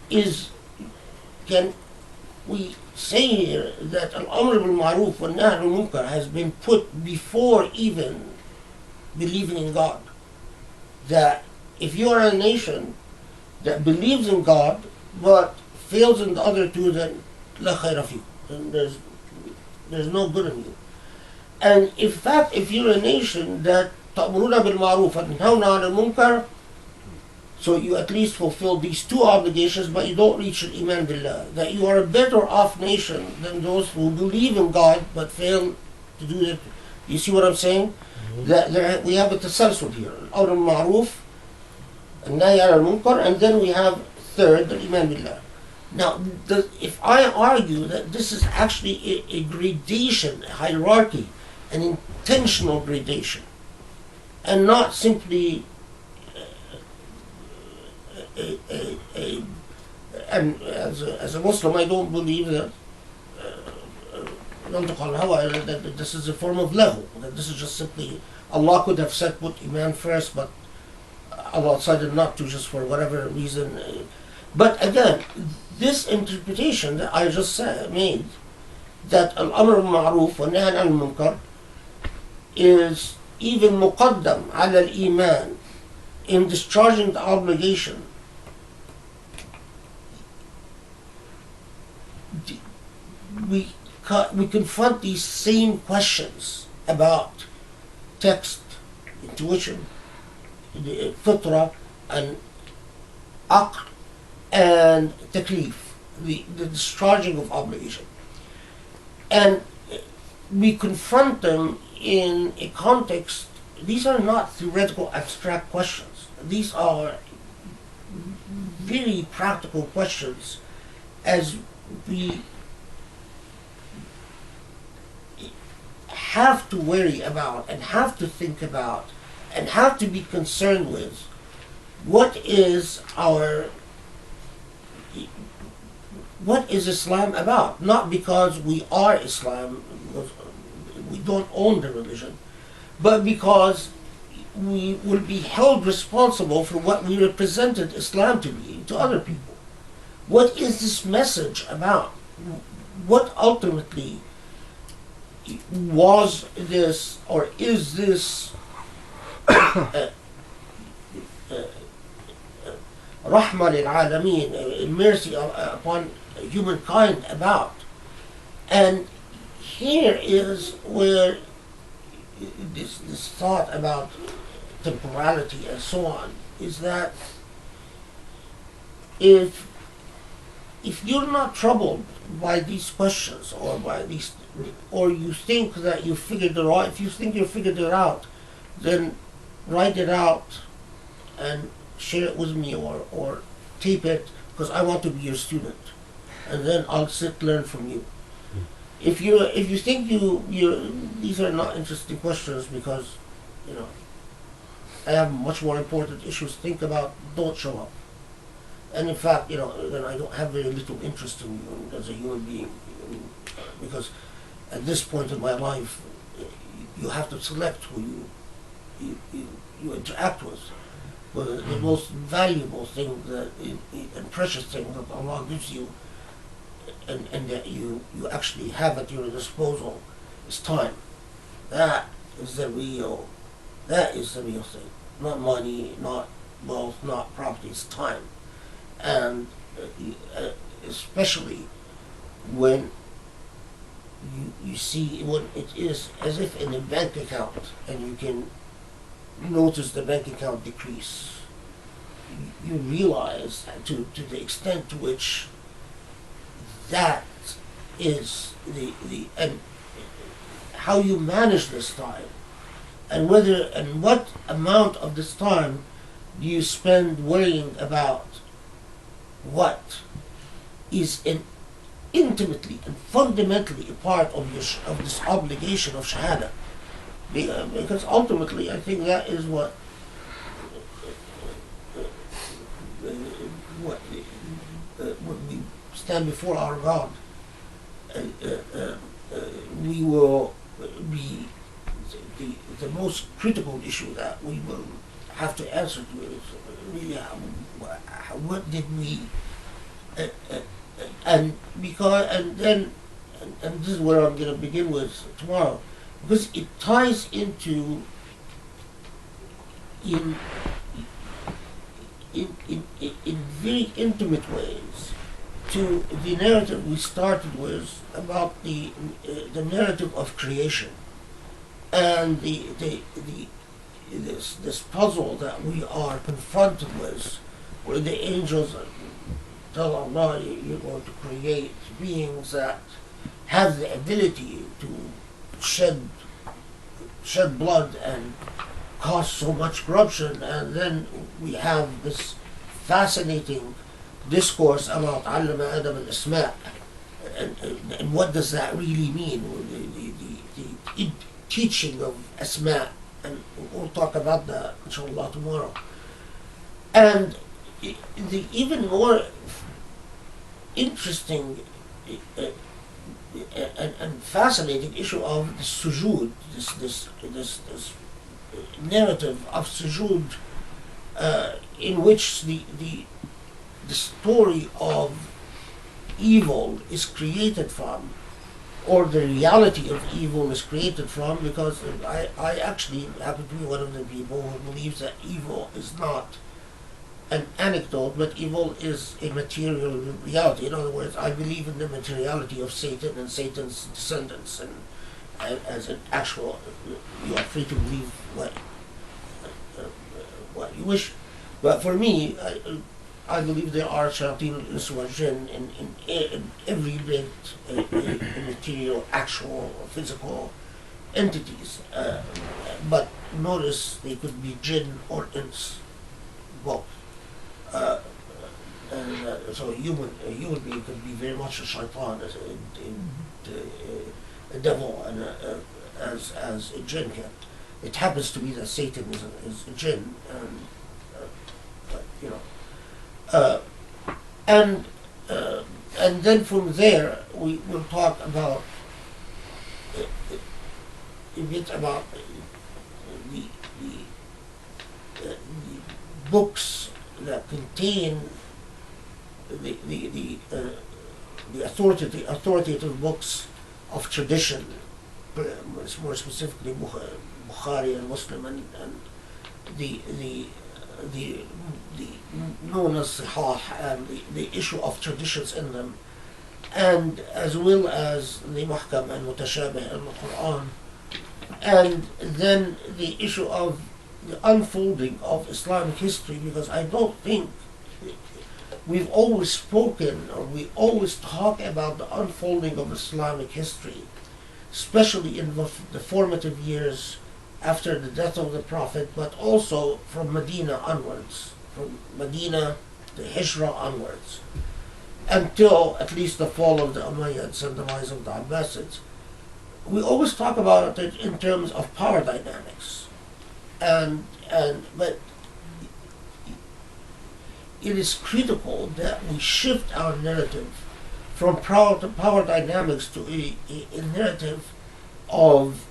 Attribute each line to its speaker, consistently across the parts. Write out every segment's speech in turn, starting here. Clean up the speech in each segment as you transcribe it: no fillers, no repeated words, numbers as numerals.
Speaker 1: is, can we say here that al-amr bil ma'ruf wa nahy anil munkar has been put before even believing in God? That if you are a nation that believes in God but fails in the other two, then la khayra fi, then there's no good in you. And in fact, if you're a nation that ta'muruna bil ma'ruf wa tanhawna 'anil munkar, so you at least fulfill these two obligations, but you don't reach an iman billah, that you are a better off nation than those who believe in God but fail to do it. You see what I'm saying? That we have a tasalsul here, al-amr bil ma'ruf, an-nahy 'anil munkar, and then we have third, the iman billah. Now, if I argue that this is actually a gradation, a hierarchy, an intentional gradation, and not simply and as a Muslim, I don't believe that that this is a form of lahu, that this is just simply, Allah could have said put iman first, but Allah decided not to, just for whatever reason. But again, this interpretation that I just made, that al-amr al-ma'ruf wa nahy anil munkar is even muqaddam ala al-iman in discharging the obligation, we confront these same questions about text, intuition, fitra, and aql, and taklif, the discharging of obligation. And we confront them in a context. These are not theoretical abstract questions. These are very practical questions, as we have to worry about and have to think about and have to be concerned with what is Islam about. Not because we are Islam, because we don't own the religion, but because we will be held responsible for what we represented Islam to be to other people. What is this message about? What ultimately was this, or is this rahmah lil alameen, mercy upon humankind about? And here is where this thought about temporality and so on is that if you're not troubled by these questions, or you think that you figured it out, if you think you figured it out, then write it out and share it with me, or tape it, because I want to be your student, and then I'll learn from you. If you think these are not interesting questions because I have much more important issues to think about, don't show up. And in fact, then I don't have very little interest in you as a human being, because at this point in my life, you have to select who you interact with. Well, the most valuable thing and precious thing that Allah gives you, and that you actually have at your disposal, is time. That is the real thing. Not money, not wealth, not property. It's time. And especially when you see when it is as if in a bank account, and you can notice the bank account decrease, you realize to the extent to which that is the and how you manage this time, and what amount of this time do you spend worrying about what is intimately and fundamentally a part of this obligation of shahada. Because ultimately, I think that is what when we stand before our God, we will be the most critical issue that we will have to answer to is really what did we uh, and because and this is where I'm going to begin with tomorrow, because it ties into in in very intimate ways to the narrative we started with about the narrative of creation and the this puzzle that we are confronted with, where the angels tell Allah, you're going to create beings that have the ability to shed blood and cause so much corruption, and then we have this fascinating discourse about Allama Adam al-Isma', and what does that really mean? The teaching of Asma', and we'll talk about that inshallah tomorrow. And the even more interesting and fascinating issue of the sujood, this narrative of sujood, in which the story of evil is created from, or the reality of evil is created from, because I actually happen to be one of the people who believes that evil is not an anecdote, but evil is a material reality. In other words, I believe in the materiality of Satan and Satan's descendants, and as an actual, you are free to believe what you wish. But for me, I believe there are shayateen al-ins wal jinn in every bit material, actual, physical entities. But notice they could be jinn or ins, both. So a human being could be very much a shaitan, a devil, and as a jinn can. It happens to be that Satan is a jinn, and you know, and then from there we will talk about a bit about the books that contain the authoritative books of tradition, more specifically Bukhari and Muslim, and the known as Sihah, and the issue of traditions in them, and as well as the Muhkam and Mutashabih in the Quran, and then the issue of the unfolding of Islamic history, because I don't think we've always spoken, or we always talk about the unfolding of Islamic history, especially in the formative years after the death of the Prophet, but also from Medina onwards, from Medina, the Hijrah onwards, until at least the fall of the Umayyads and the rise of the Abbasids. We always talk about it in terms of power dynamics, but it is critical that we shift our narrative from power dynamics to a narrative of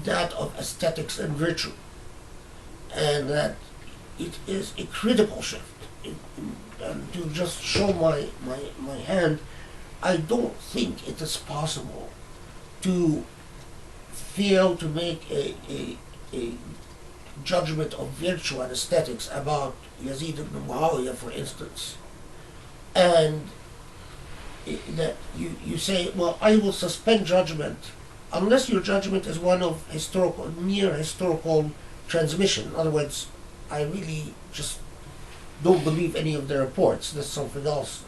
Speaker 1: that of aesthetics and virtue, and that it is a critical shift. And to just show my hand, I don't think it is possible to fail to make a judgment of virtue and aesthetics about Yazid ibn Muawiyah, for instance, and that you say, well, I will suspend judgment unless your judgment is one of mere historical transmission. In other words, I really just don't believe any of the reports. That's something else,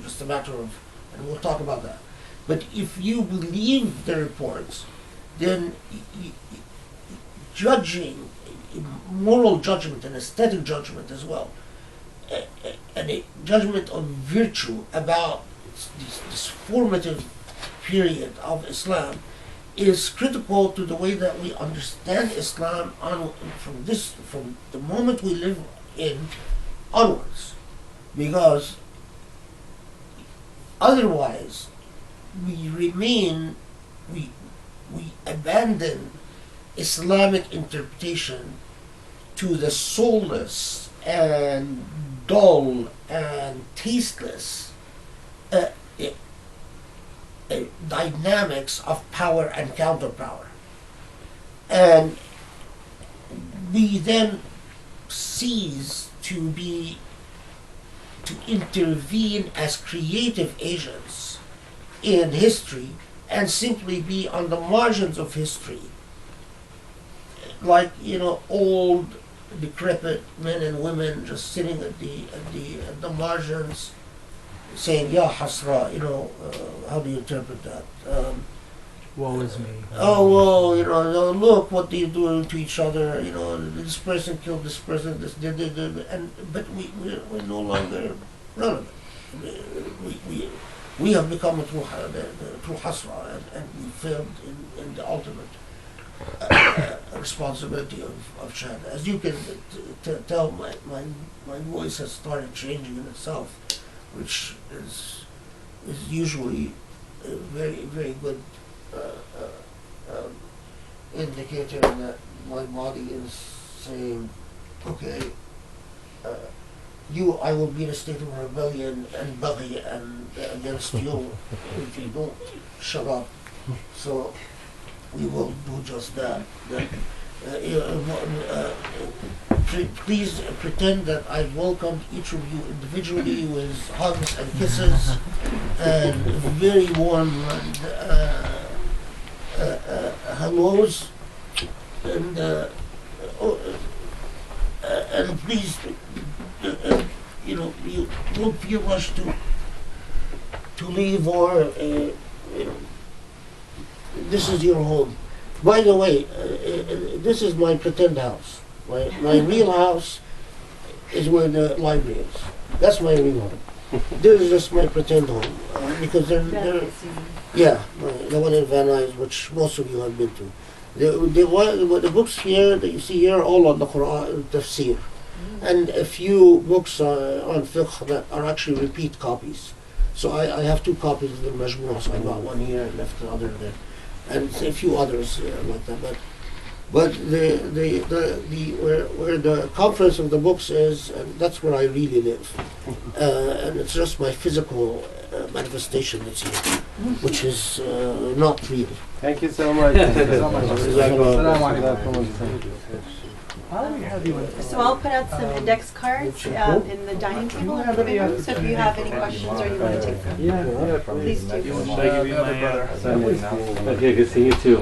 Speaker 1: just a matter of, and we'll talk about that. But if you believe the reports, then judging, moral judgment and aesthetic judgment as well, and a judgment of virtue about this formative period of Islam is critical to the way that we understand Islam from the moment we live in onwards, because otherwise we abandon Islamic interpretation to the soulless and dull and tasteless dynamics of power and counterpower. And we then cease to intervene as creative agents in history and simply be on the margins of history, like old decrepit men and women just sitting at the margins saying ya hasra, how do you interpret that?
Speaker 2: Woe is me.
Speaker 1: Oh well, look what they're doing to each other. This person killed this person. But we're no longer relevant. We have become a true hasra, and we failed in the ultimate responsibility of shahada. As you can tell, my voice has started changing in itself, which is usually a very, very good indicator that my body is saying, okay, I will be in a state of rebellion and baghi and against you if you don't shut up. So we will do just that. Please pretend that I welcomed each of you individually with hugs and kisses and very warm hellos, and please, you don't feel rushed to leave, or this is your home. By the way, this is my pretend house. My real house is where the library is. That's my real home. This is just my pretend home, because they're the one in Van Nuys, which most of you have been to. The books here that you see here are all on the Quran, tafsir, and a few books on fiqh that are actually repeat copies. So I have 2 copies of the Majmua, so I got one here and left the other there, and a few others like that. But where the conference of the books is, and that's where I really live, and it's just my physical manifestation that's here, which is not real.
Speaker 3: Thank you so much.
Speaker 4: So I'll put out some index cards in the dining table in the living room. So if you have any questions or you want to take them, please do.
Speaker 3: Thank you, brother. Okay, good seeing you too.